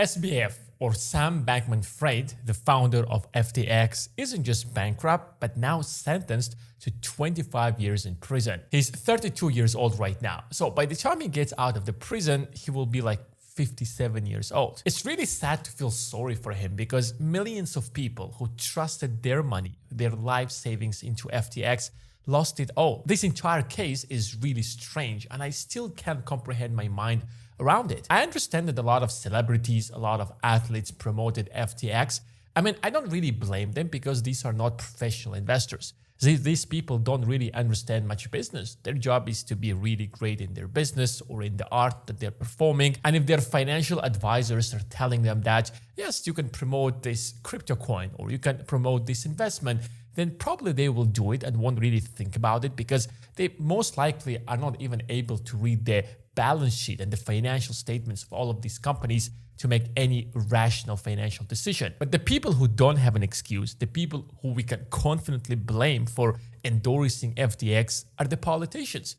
SBF, or Sam Bankman-Fried, the founder of FTX, isn't just bankrupt, but now sentenced to 25 years in prison. He's 32 years old right now. So by the time he gets out of the prison, he will be like 57 years old. It's really sad to feel sorry for him because millions of people who trusted their money, their life savings into FTX lost it all. This entire case is really strange and I still can't comprehend my mind around it. I understand that a lot of celebrities, a lot of athletes promoted FTX. I mean, I don't really blame them because these are not professional investors. These people don't really understand much business. Their job is to be really great in their business or in the art that they're performing. And if their financial advisors are telling them that, yes, you can promote this crypto coin or you can promote this investment, then probably they will do it and won't really think about it because they most likely are not even able to read the balance sheet and the financial statements of all of these companies to make any rational financial decision. But the people who don't have an excuse, the people who we can confidently blame for endorsing FTX are the politicians.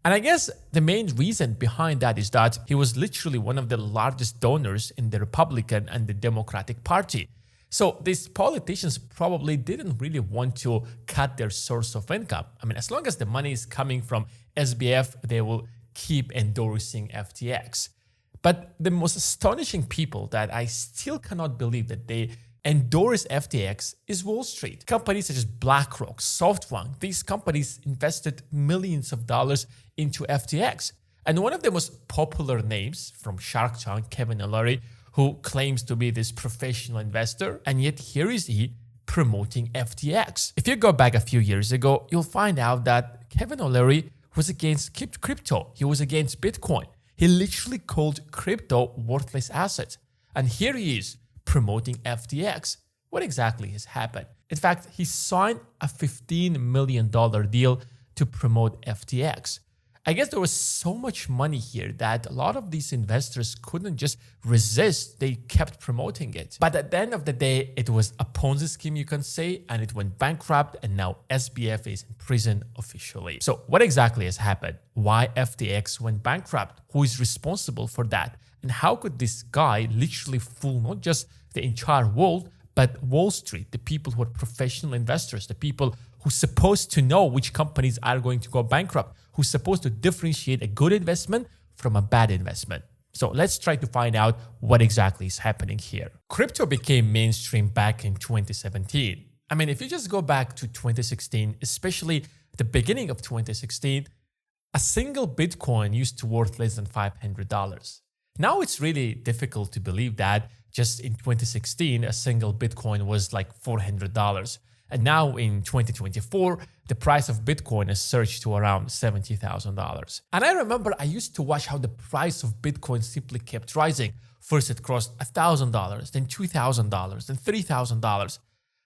And I guess the main reason behind that is that he was literally one of the largest donors in the Republican and the Democratic Party. So these politicians probably didn't really want to cut their source of income. I mean, as long as the money is coming from SBF, they will keep endorsing FTX. But the most astonishing people that I still cannot believe that they endorse FTX is Wall Street. Companies such as BlackRock, SoftBank, these companies invested millions of dollars into FTX. And one of the most popular names from Shark Tank, Kevin O'Leary, who claims to be this professional investor, and yet here is he promoting FTX. If you go back a few years ago, you'll find out that Kevin O'Leary was against crypto. He was against Bitcoin. He literally called crypto worthless asset. And here he is promoting FTX. What exactly has happened? In fact, he signed a $15 million deal to promote FTX. I guess there was so much money here that a lot of these investors couldn't just resist. They kept promoting it. But at the end of the day, it was a Ponzi scheme, you can say, and it went bankrupt, and now SBF is in prison officially. So what exactly has happened? Why FTX went bankrupt? Who is responsible for that? And how could this guy literally fool not just the entire world, but Wall Street, the people who are professional investors, the people who's supposed to know which companies are going to go bankrupt, who's supposed to differentiate a good investment from a bad investment. So let's try to find out what exactly is happening here. Crypto became mainstream back in 2017. I mean, if you just go back to 2016, especially the beginning of 2016, a single Bitcoin used to worth less than $500. Now it's really difficult to believe that just in 2016, a single Bitcoin was like $400. And now in 2024, the price of Bitcoin has surged to around $70,000. And I remember I used to watch how the price of Bitcoin simply kept rising. First it crossed $1,000, then $2,000, then $3,000.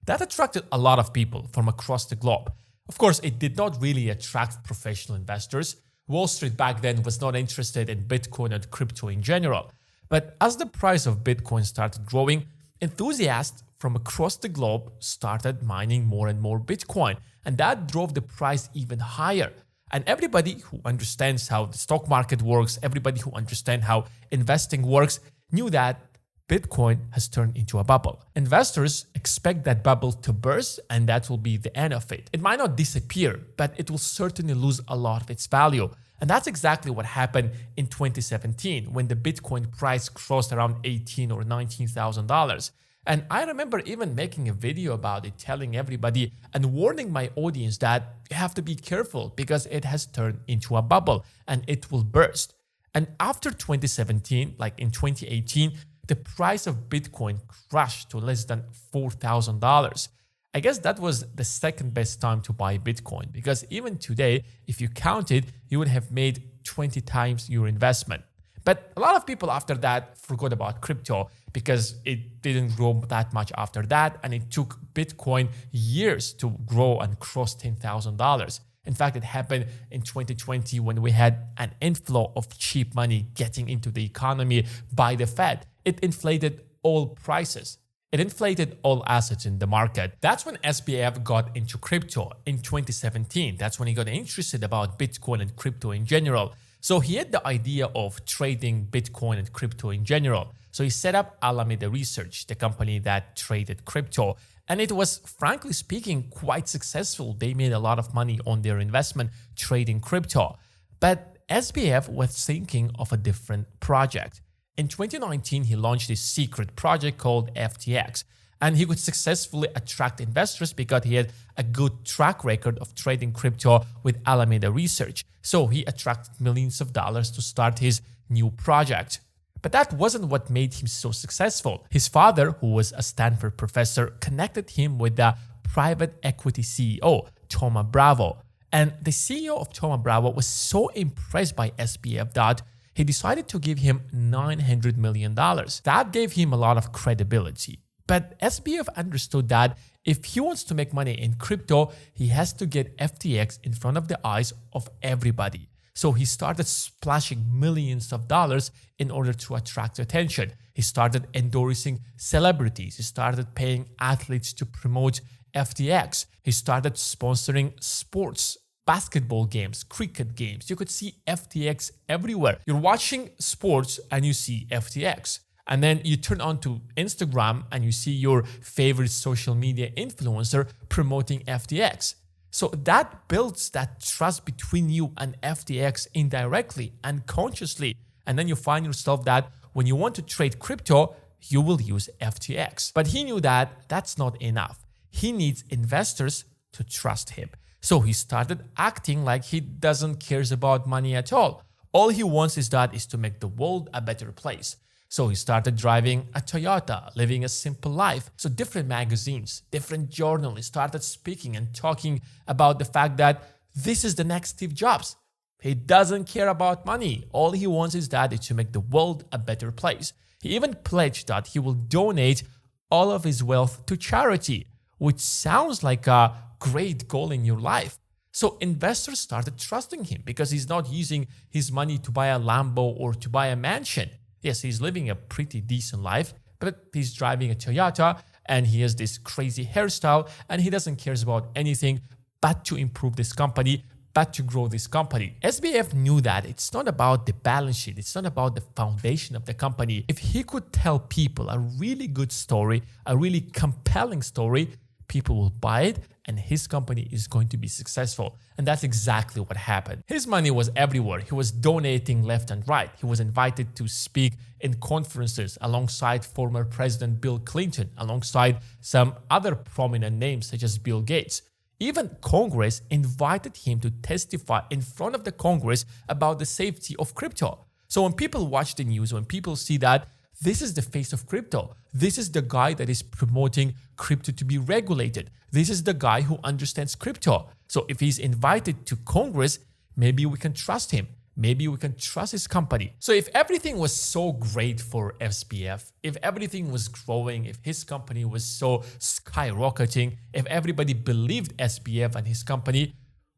That attracted a lot of people from across the globe. Of course, it did not really attract professional investors. Wall Street back then was not interested in Bitcoin and crypto in general. But as the price of Bitcoin started growing, enthusiasts from across the globe started mining more and more Bitcoin, and that drove the price even higher. And everybody who understands how the stock market works, everybody who understands how investing works, knew that Bitcoin has turned into a bubble. Investors expect that bubble to burst, and that will be the end of it. It might not disappear, but it will certainly lose a lot of its value. And that's exactly what happened in 2017 when the Bitcoin price crossed around $18,000 or $19,000. And I remember even making a video about it, telling everybody and warning my audience that you have to be careful because it has turned into a bubble and it will burst. And after 2017, like in 2018, the price of Bitcoin crashed to less than $4,000. I guess that was the second best time to buy Bitcoin because even today, if you count it, you would have made 20 times your investment. But a lot of people after that forgot about crypto because it didn't grow that much after that, and it took Bitcoin years to grow and cross $10,000. In fact, it happened in 2020 when we had an inflow of cheap money getting into the economy by the Fed. It inflated all prices. It inflated all assets in the market. That's when SBF got into crypto in 2017. That's when he got interested about Bitcoin and crypto in general. So he had the idea of trading Bitcoin and crypto in general. So he set up Alameda Research, the company that traded crypto. And it was, frankly speaking, quite successful. They made a lot of money on their investment trading crypto. But SBF was thinking of a different project. In 2019, he launched this secret project called FTX. And he could successfully attract investors because he had a good track record of trading crypto with Alameda Research. So he attracted millions of dollars to start his new project. But that wasn't what made him so successful. His father, who was a Stanford professor, connected him with the private equity CEO, Thoma Bravo. And the CEO of Thoma Bravo was so impressed by SBF that he decided to give him $900 million. That gave him a lot of credibility. But SBF understood that if he wants to make money in crypto, he has to get FTX in front of the eyes of everybody. So he started splashing millions of dollars in order to attract attention. He started endorsing celebrities. He started paying athletes to promote FTX. He started sponsoring sports, basketball games, cricket games. You could see FTX everywhere. You're watching sports and you see FTX. And then you turn on to Instagram and you see your favorite social media influencer promoting FTX. So that builds that trust between you and FTX indirectly and consciously. And then you find yourself that when you want to trade crypto, you will use FTX. But he knew that that's not enough. He needs investors to trust him. So he started acting like he doesn't care about money at all. All he wants is to make the world a better place. So he started driving a Toyota, living a simple life. So different magazines, different journalists started speaking and talking about the fact that this is the next Steve Jobs. He doesn't care about money. All he wants is to make the world a better place. He even pledged that he will donate all of his wealth to charity, which sounds like a great goal in your life. So investors started trusting him because he's not using his money to buy a Lambo or to buy a mansion. Yes, he's living a pretty decent life, but he's driving a Toyota and he has this crazy hairstyle and he doesn't care about anything but to improve this company, but to grow this company. SBF knew that it's not about the balance sheet. It's not about the foundation of the company. If he could tell people a really good story, a really compelling story, people will buy it and his company is going to be successful. And that's exactly what happened. His money was everywhere. He was donating left and right. He was invited to speak in conferences alongside former President Bill Clinton, alongside some other prominent names such as Bill Gates. Even Congress invited him to testify in front of the Congress about the safety of crypto. So when people watch the news, when people see that this is the face of crypto, this is the guy that is promoting crypto to be regulated, this is the guy who understands crypto. So if he's invited to Congress, maybe we can trust him. Maybe we can trust his company. So if everything was so great for SBF, if everything was growing, if his company was so skyrocketing, if everybody believed SBF and his company,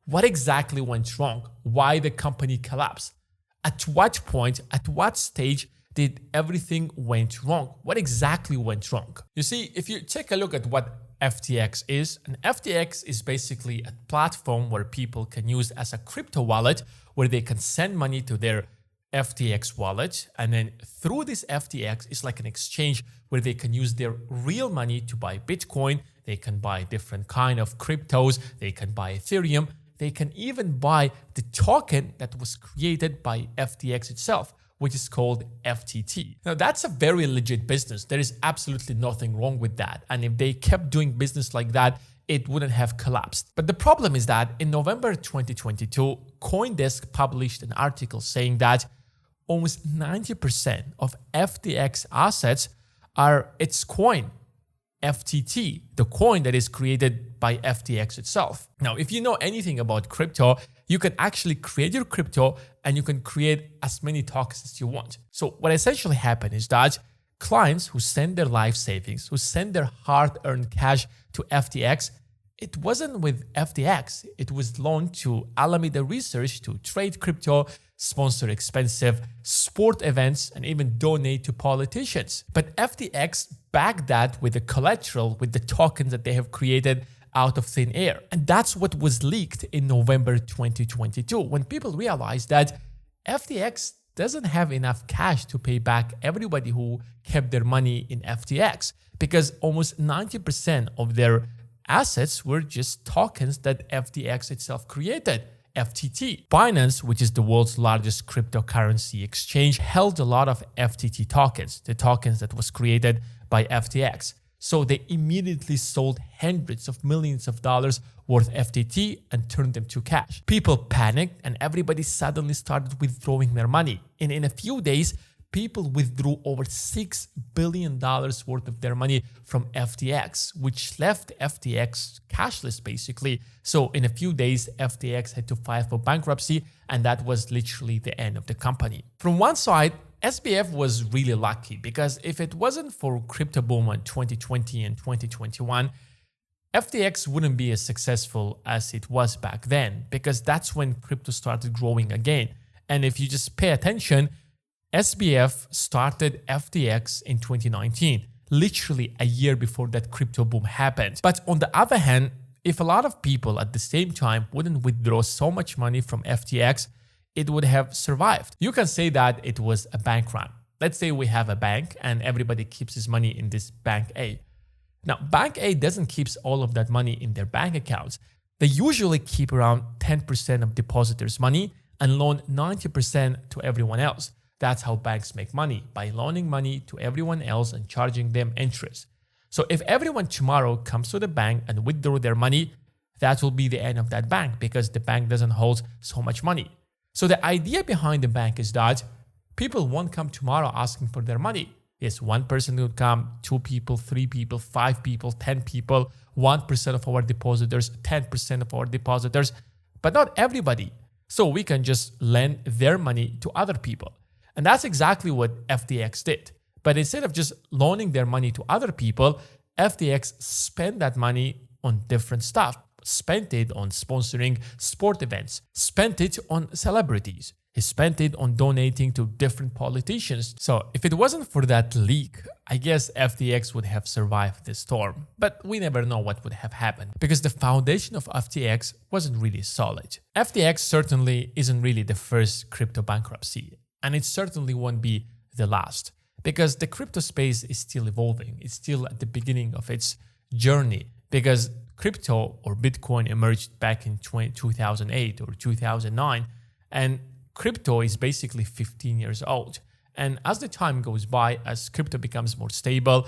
what exactly went wrong? Why the company collapsed? At what point, at what stage did everything went wrong? What exactly went wrong? You see, if you take a look at what FTX is, and FTX is basically a platform where people can use as a crypto wallet, where they can send money to their FTX wallet, and then through this FTX, it's like an exchange where they can use their real money to buy Bitcoin, they can buy different kind of cryptos, they can buy Ethereum, they can even buy the token that was created by FTX itself, which is called FTT. Now, that's a very legit business. There is absolutely nothing wrong with that. And if they kept doing business like that, it wouldn't have collapsed. But the problem is that in November 2022, CoinDesk published an article saying that almost 90% of FTX assets are its coin, FTT, the coin that is created by FTX itself. Now, if you know anything about crypto, you can actually create your crypto and you can create as many tokens as you want. So what essentially happened is that clients who send their life savings, who send their hard-earned cash to FTX, it wasn't with FTX. It was loaned to Alameda Research to trade crypto, sponsor expensive sport events, and even donate to politicians. But FTX backed that with the collateral, with the tokens that they have created out of thin air. And that's what was leaked in November 2022, when people realized that FTX doesn't have enough cash to pay back everybody who kept their money in FTX, because almost 90% of their assets were just tokens that FTX itself created. FTT. Binance, which is the world's largest cryptocurrency exchange, held a lot of FTT tokens, the tokens that was created by FTX. So they immediately sold hundreds of millions of dollars worth FTT and turned them to cash. People panicked and everybody suddenly started withdrawing their money. And in a few days, people withdrew over $6 billion worth of their money from FTX, which left FTX cashless basically. So in a few days, FTX had to file for bankruptcy, and that was literally the end of the company. From one side, SBF was really lucky, because if it wasn't for crypto boom in 2020 and 2021, FTX wouldn't be as successful as it was back then, because that's when crypto started growing again. And if you just pay attention, SBF started FTX in 2019, literally a year before that crypto boom happened. But on the other hand, if a lot of people at the same time wouldn't withdraw so much money from FTX, it would have survived. You can say that it was a bank run. Let's say we have a bank and everybody keeps his money in this bank A. Now, bank A doesn't keep all of that money in their bank accounts. They usually keep around 10% of depositors' money and loan 90% to everyone else. That's how banks make money, by loaning money to everyone else and charging them interest. So if everyone tomorrow comes to the bank and withdraw their money, that will be the end of that bank, because the bank doesn't hold so much money. So the idea behind the bank is that people won't come tomorrow asking for their money. Yes, one person will come, 2 people, 3 people, 5 people, 10 people, 1% of our depositors, 10% of our depositors, but not everybody. So we can just lend their money to other people. And that's exactly what FTX did. But instead of just loaning their money to other people, FTX spent that money on different stuff. Spent it on sponsoring sport events, spent it on celebrities. He spent it on donating to different politicians. So if it wasn't for that leak, I guess FTX would have survived this storm. But we never know what would have happened, because the foundation of FTX wasn't really solid. FTX certainly isn't really the first crypto bankruptcy, and it certainly won't be the last, because the crypto space is still evolving. It's still at the beginning of its journey, because crypto or Bitcoin emerged back in 2008 or 2009, and crypto is basically 15 years old. And as the time goes by, as crypto becomes more stable,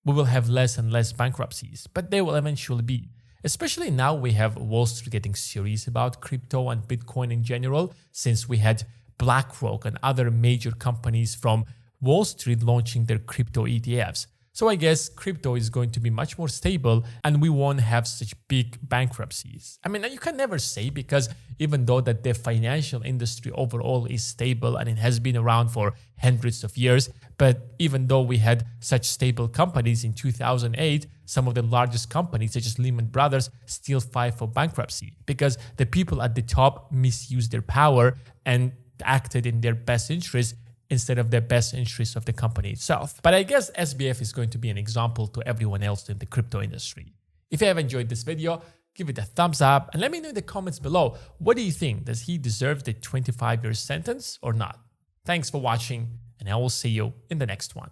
we will have less and less bankruptcies, but there will eventually be. Especially now we have Wall Street getting serious about crypto and Bitcoin in general, since we had BlackRock and other major companies from Wall Street launching their crypto ETFs. So I guess crypto is going to be much more stable and we won't have such big bankruptcies. I mean, you can never say, because even though that the financial industry overall is stable and it has been around for hundreds of years, but even though we had such stable companies in 2008, some of the largest companies such as Lehman Brothers still filed for bankruptcy because the people at the top misused their power and acted in their best interest instead of the best interest of the company itself. But I guess SBF is going to be an example to everyone else in the crypto industry. If you have enjoyed this video, give it a thumbs up and let me know in the comments below, what do you think? Does he deserve the 25-year sentence or not? Thanks for watching, and I will see you in the next one.